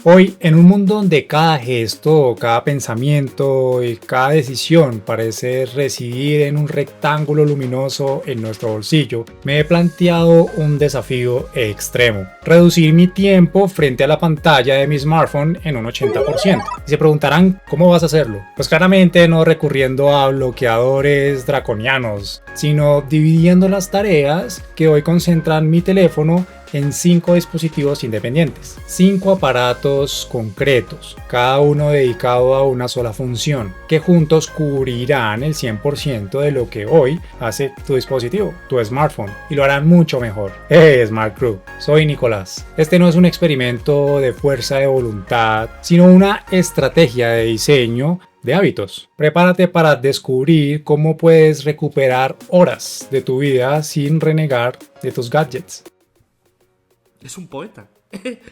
Hoy, en un mundo donde cada gesto, cada pensamiento y cada decisión parece residir en un rectángulo luminoso en nuestro bolsillo, me he planteado un desafío extremo: reducir mi tiempo frente a la pantalla de mi smartphone en un 80%. Y se preguntarán, ¿cómo vas a hacerlo? Pues claramente no recurriendo a bloqueadores draconianos, sino dividiendo las tareas que hoy concentran mi teléfono en 5 dispositivos independientes, 5 aparatos concretos, cada uno dedicado a una sola función, que juntos cubrirán el 100% de lo que hoy hace tu dispositivo, tu smartphone, y lo harán mucho mejor. Smart Crew, soy Nicolás. Este no es un experimento de fuerza de voluntad, sino una estrategia de diseño de hábitos. Prepárate para descubrir cómo puedes recuperar horas de tu vida sin renegar de tus gadgets. Es un poeta.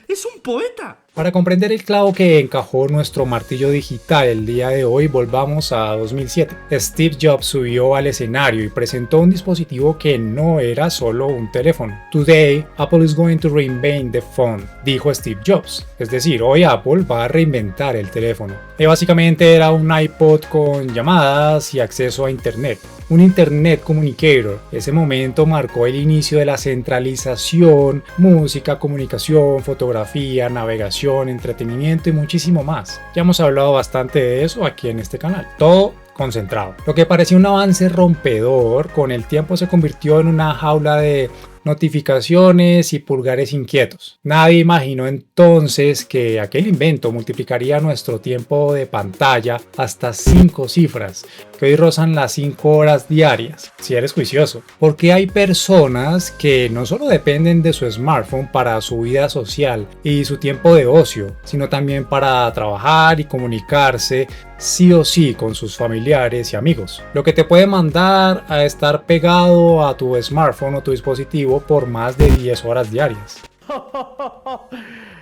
¡Es un poeta! Para comprender el clavo que encajó nuestro martillo digital el día de hoy, volvamos a 2007. Steve Jobs subió al escenario y presentó un dispositivo que no era solo un teléfono. Today, Apple is going to reinvent the phone, dijo Steve Jobs. Es decir, hoy Apple va a reinventar el teléfono. Y básicamente era un iPod con llamadas y acceso a Internet. Un Internet Communicator. Ese momento marcó el inicio de la centralización: música, comunicación, fotografía, navegación, entretenimiento y muchísimo más. Ya hemos hablado bastante de eso aquí en este canal. Todo concentrado. Lo que parecía un avance rompedor, con el tiempo se convirtió en una jaula de notificaciones y pulgares inquietos. Nadie imaginó entonces que aquel invento multiplicaría nuestro tiempo de pantalla hasta 5 cifras, que hoy rozan las 5 horas diarias, si eres juicioso. Porque hay personas que no solo dependen de su smartphone para su vida social y su tiempo de ocio, sino también para trabajar y comunicarse sí o sí con sus familiares y amigos, lo que te puede mandar a estar pegado a tu smartphone o tu dispositivo por más de 10 horas diarias.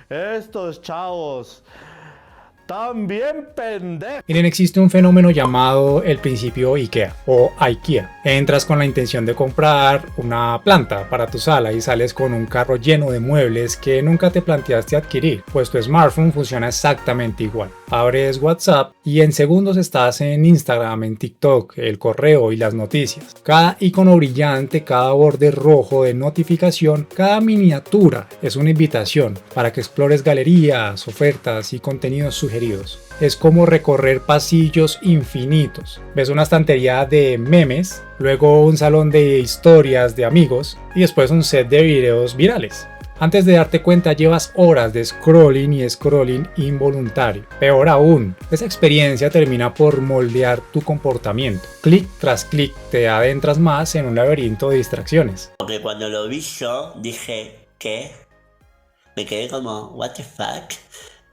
Estos chavos también pendejos. Miren, existe un fenómeno llamado el principio IKEA o IKEA. Entras con la intención de comprar una planta para tu sala y sales con un carro lleno de muebles que nunca te planteaste adquirir, pues tu smartphone funciona exactamente igual. Abres WhatsApp y en segundos estás en Instagram, en TikTok, el correo y las noticias. Cada icono brillante, cada borde rojo de notificación, cada miniatura es una invitación para que explores galerías, ofertas y contenidos sugeridos. Es como recorrer pasillos infinitos. Ves una estantería de memes, luego un salón de historias de amigos y después un set de videos virales. Antes de darte cuenta, llevas horas de scrolling y scrolling involuntario. Peor aún, esa experiencia termina por moldear tu comportamiento. Clic tras clic te adentras más en un laberinto de distracciones. Porque cuando lo vi yo, dije, ¿qué? Me quedé como, what the fuck?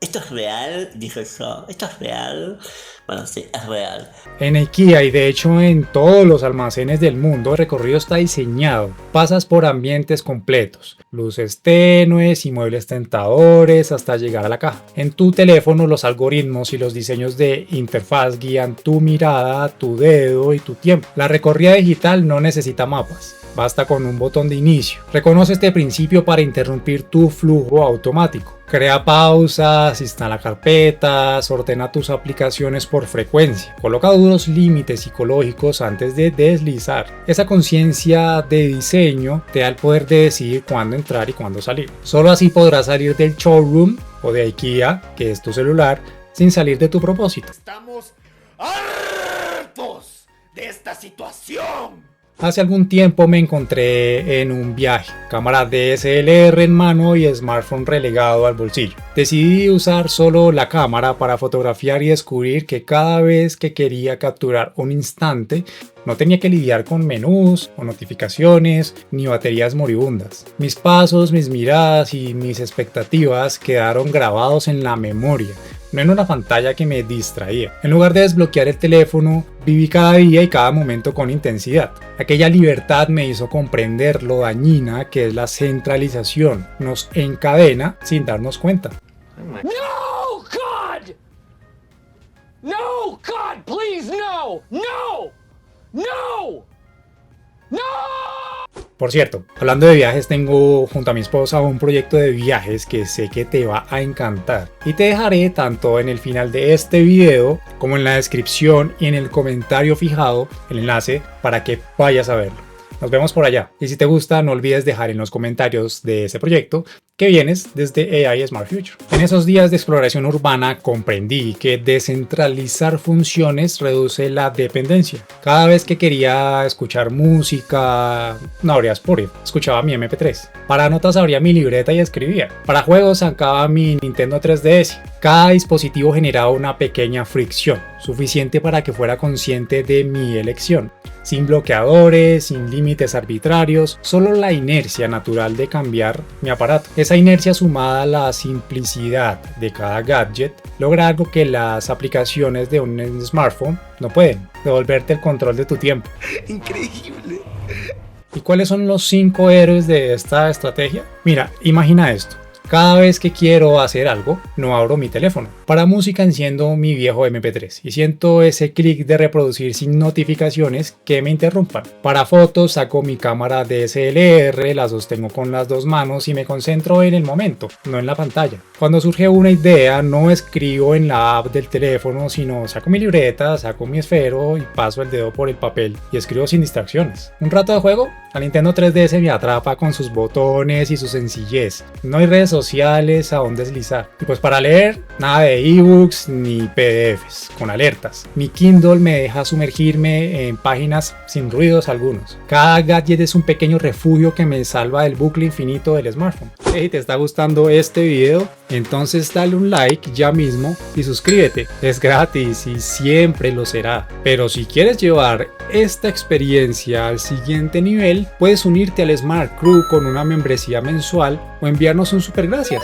¿Esto es real? Dije yo, ¿esto es real? Bueno, sí, es real. En IKEA y de hecho en todos los almacenes del mundo, el recorrido está diseñado. Pasas por ambientes completos, luces tenues y muebles tentadores hasta llegar a la caja. En tu teléfono, los algoritmos y los diseños de interfaz guían tu mirada, tu dedo y tu tiempo. La recorrida digital no necesita mapas. Basta con un botón de inicio. Reconoce este principio para interrumpir tu flujo automático. Crea pausas, instala carpetas, ordena tus aplicaciones por frecuencia. Coloca duros límites psicológicos antes de deslizar. Esa conciencia de diseño te da el poder de decidir cuándo entrar y cuándo salir. Solo así podrás salir del showroom o de IKEA, que es tu celular, sin salir de tu propósito. Estamos hartos de esta situación. Hace algún tiempo me encontré en un viaje, cámara DSLR en mano y smartphone relegado al bolsillo. Decidí usar solo la cámara para fotografiar y descubrir que cada vez que quería capturar un instante, no tenía que lidiar con menús o notificaciones ni baterías moribundas. Mis pasos, mis miradas y mis expectativas quedaron grabados en la memoria, no en una pantalla que me distraía. En lugar de desbloquear el teléfono, viví cada día y cada momento con intensidad. Aquella libertad me hizo comprender lo dañina que es la centralización. Nos encadena sin darnos cuenta. No, God! No, God, please, no! No! No! No! Por cierto, hablando de viajes, tengo junto a mi esposa un proyecto de viajes que sé que te va a encantar y te dejaré tanto en el final de este video como en la descripción y en el comentario fijado el enlace para que vayas a verlo. Nos vemos por allá. Y si te gusta, no olvides dejar en los comentarios de ese proyecto que vienes desde AI Smart Future. En esos días de exploración urbana comprendí que descentralizar funciones reduce la dependencia. Cada vez que quería escuchar música, no abría Spotify, escuchaba mi MP3. Para notas abría mi libreta y escribía. Para juegos sacaba mi Nintendo 3DS. Cada dispositivo generaba una pequeña fricción, suficiente para que fuera consciente de mi elección. Sin bloqueadores, sin límites arbitrarios, solo la inercia natural de cambiar mi aparato. Esa inercia sumada a la simplicidad de cada gadget logra algo que las aplicaciones de un smartphone no pueden: devolverte el control de tu tiempo. Increíble. ¿Y cuáles son los 5 héroes de esta estrategia? Mira, imagina esto. Cada vez que quiero hacer algo, no abro mi teléfono. Para música enciendo mi viejo MP3 y siento ese clic de reproducir sin notificaciones que me interrumpan. Para fotos saco mi cámara DSLR, la sostengo con las dos manos y me concentro en el momento, no en la pantalla. Cuando surge una idea, no escribo en la app del teléfono, sino saco mi libreta, saco mi esfero y paso el dedo por el papel y escribo sin distracciones. Un rato de juego, la Nintendo 3DS me atrapa con sus botones y su sencillez. No hay redes sociales a donde deslizar. Y pues para leer, nada de ebooks ni PDFs con alertas. Mi Kindle me deja sumergirme en páginas sin ruidos algunos. Cada gadget es un pequeño refugio que me salva del bucle infinito del smartphone. Si te está gustando este video, entonces dale un like ya mismo y suscríbete. Es gratis y siempre lo será. Pero si quieres llevar esta experiencia al siguiente nivel, puedes unirte al Smart Crew con una membresía mensual o enviarnos un super gracias.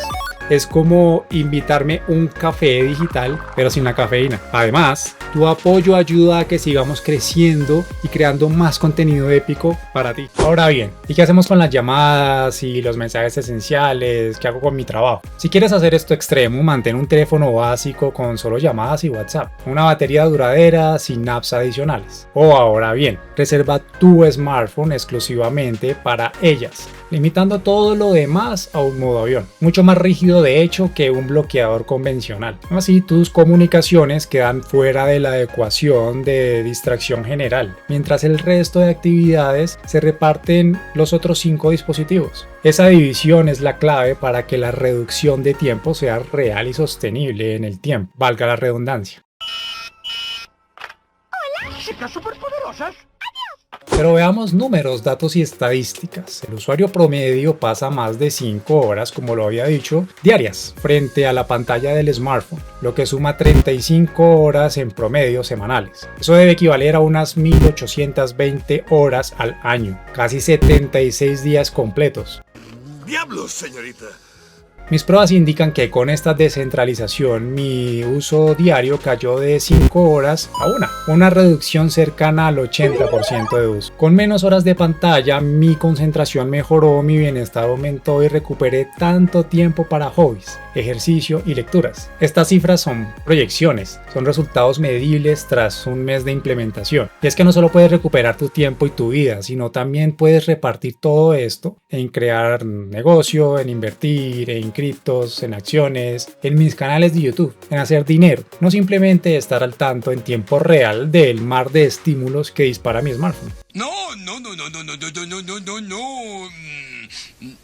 Es como invitarme un café digital, pero sin la cafeína. Además, tu apoyo ayuda a que sigamos creciendo y creando más contenido épico para ti. Ahora bien, ¿y qué hacemos con las llamadas y los mensajes esenciales? ¿Qué hago con mi trabajo? Si quieres hacer esto extremo, mantén un teléfono básico con solo llamadas y WhatsApp, una batería duradera sin apps adicionales. O ahora bien, reserva tu smartphone exclusivamente para ellas, limitando todo lo demás a un modo avión, mucho más rígido de hecho que un bloqueador convencional. Así tus comunicaciones quedan fuera de la ecuación de distracción general, mientras el resto de actividades se reparten los otros 5 dispositivos. Esa división es la clave para que la reducción de tiempo sea real y sostenible en el tiempo, valga la redundancia. ¡Hola! ¡Chicas superpoderosas! Pero veamos números, datos y estadísticas. El usuario promedio pasa más de 5 horas, como lo había dicho, diarias frente a la pantalla del smartphone, lo que suma 35 horas en promedio semanales. Eso debe equivaler a unas 1820 horas al año, casi 76 días completos. ¡Diablos, señorita! Mis pruebas indican que con esta descentralización mi uso diario cayó de 5 horas a una reducción cercana al 80% de uso. Con menos horas de pantalla mi concentración mejoró, mi bienestar aumentó y recuperé tanto tiempo para hobbies, ejercicio y lecturas. Estas cifras son proyecciones, son resultados medibles tras un mes de implementación. Y es que no solo puedes recuperar tu tiempo y tu vida, sino también puedes repartir todo esto en crear negocio, en invertir, en criptos, en acciones, en mis canales de YouTube, en hacer dinero, no simplemente estar al tanto en tiempo real del mar de estímulos que dispara mi smartphone. No.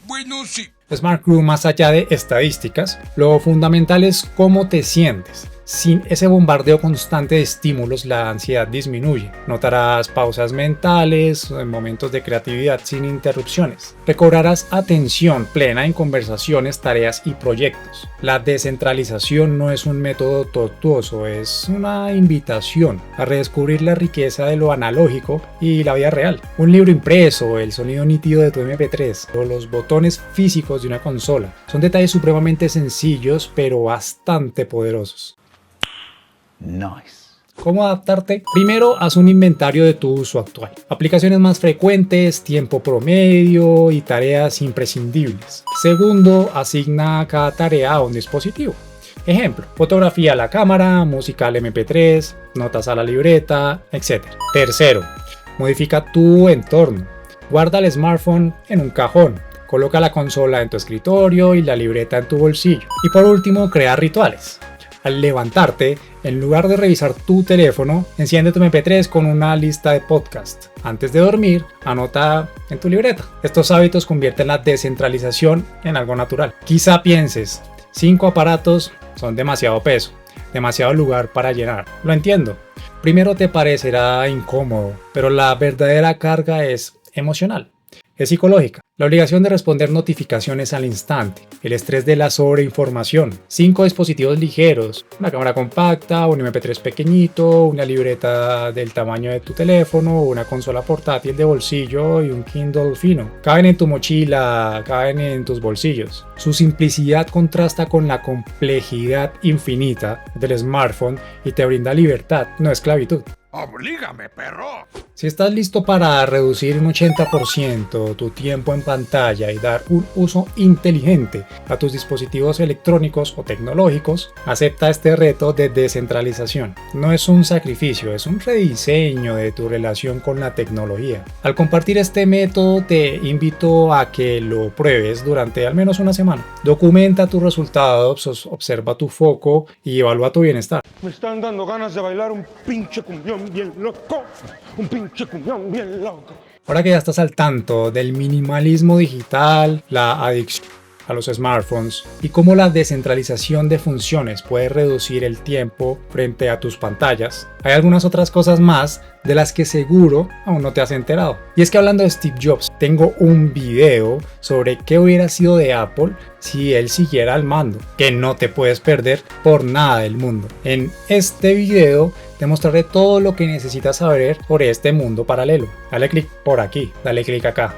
Bueno, sí. Smart Crew, más allá de estadísticas, lo fundamental es cómo te sientes. Sin ese bombardeo constante de estímulos, la ansiedad disminuye. Notarás pausas mentales, momentos de creatividad sin interrupciones. Recobrarás atención plena en conversaciones, tareas y proyectos. La descentralización no es un método tortuoso, es una invitación a redescubrir la riqueza de lo analógico y la vida real. Un libro impreso, el sonido nítido de tu MP3 o los botones físicos de una consola son detalles supremamente sencillos pero bastante poderosos. Nice. ¿Cómo adaptarte? Primero, haz un inventario de tu uso actual. Aplicaciones más frecuentes, tiempo promedio y tareas imprescindibles. Segundo, asigna cada tarea a un dispositivo. Ejemplo, fotografía a la cámara, música al MP3, notas a la libreta, etc. Tercero, modifica tu entorno. Guarda el smartphone en un cajón. Coloca la consola en tu escritorio y la libreta en tu bolsillo. Y por último, crea rituales. Al levantarte, en lugar de revisar tu teléfono, enciende tu MP3 con una lista de podcast. Antes de dormir, anota en tu libreta. Estos hábitos convierten la descentralización en algo natural. Quizá pienses, 5 aparatos son demasiado peso, demasiado lugar para llenar. Lo entiendo. Primero te parecerá incómodo, pero la verdadera carga es emocional. Es psicológica. La obligación de responder notificaciones al instante, el estrés de la sobreinformación, 5 dispositivos ligeros, una cámara compacta, un MP3 pequeñito, una libreta del tamaño de tu teléfono, una consola portátil de bolsillo y un Kindle fino. Caben en tu mochila, caben en tus bolsillos. Su simplicidad contrasta con la complejidad infinita del smartphone y te brinda libertad, no esclavitud. ¡Oblígame, perro! Si estás listo para reducir un 80% tu tiempo en pantalla y dar un uso inteligente a tus dispositivos electrónicos o tecnológicos, acepta este reto de descentralización. No es un sacrificio, es un rediseño de tu relación con la tecnología. Al compartir este método te invito a que lo pruebes durante al menos una semana. Documenta tus resultados, observa tu foco y evalúa tu bienestar. Me están dando ganas de bailar un pinche cumbión bien loco. Un pinche cumbión bien loco. Ahora que ya estás al tanto del minimalismo digital, la adicción a los smartphones y cómo la descentralización de funciones puede reducir el tiempo frente a tus pantallas, hay algunas otras cosas más de las que seguro aún no te has enterado. Y es que hablando de Steve Jobs, tengo un video sobre qué hubiera sido de Apple si él siguiera al mando, que no te puedes perder por nada del mundo. En este video te mostraré todo lo que necesitas saber sobre este mundo paralelo. Dale clic por aquí, dale clic acá.